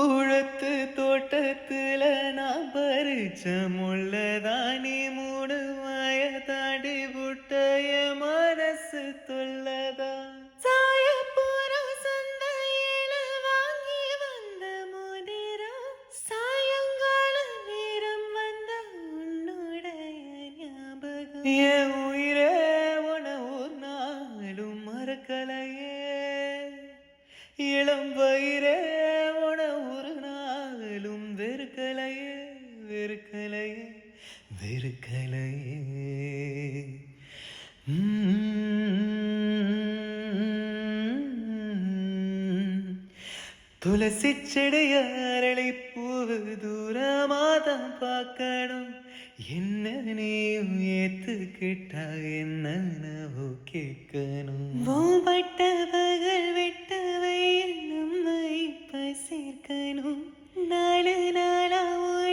கூழத்து தோட்டத்துல நான் பறிச்ச முள்ளதானி மூடு மாய தாண்டி புட்ட என் மனசு தொல்லதா சாய போற சந்தையில வாங்கி வந்த மோதிரம் சாயங்கால நேரம் வந்த உன்னுடைய ஞாபகம் என் உயிரே உன ஒரு நாளும் மறக்கலையே இளம் வயிறே உன ஒரு நாளும் வெறுக்கலையே வெறுக்கலையே வெறுக்கலையே துளசி செடிய அரளி பூவு தூரமாதான் பார்க்கணும் என்ன நீயும் ஏத்துக்கிட்டா என்னவோ கேட்கணும் பட்டவர்கள் வெட்டவை நம்மை சேர்க்கணும் நாலு நாளா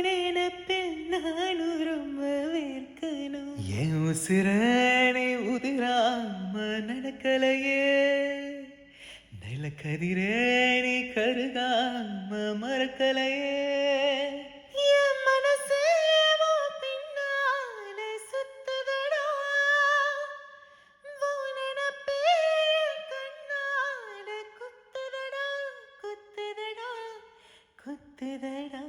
நினப்பில் நானும் ரொம்ப வேர்க்கணும் என் உசிரணை உதிராம நடக்கலையே நிலக்கதிரே நீ கருகாம மறக்கலையே என் மனசு பின்னால சுத்துதடா நினப்பே கண்ணால குத்துதடா குத்துதடா குத்துதடா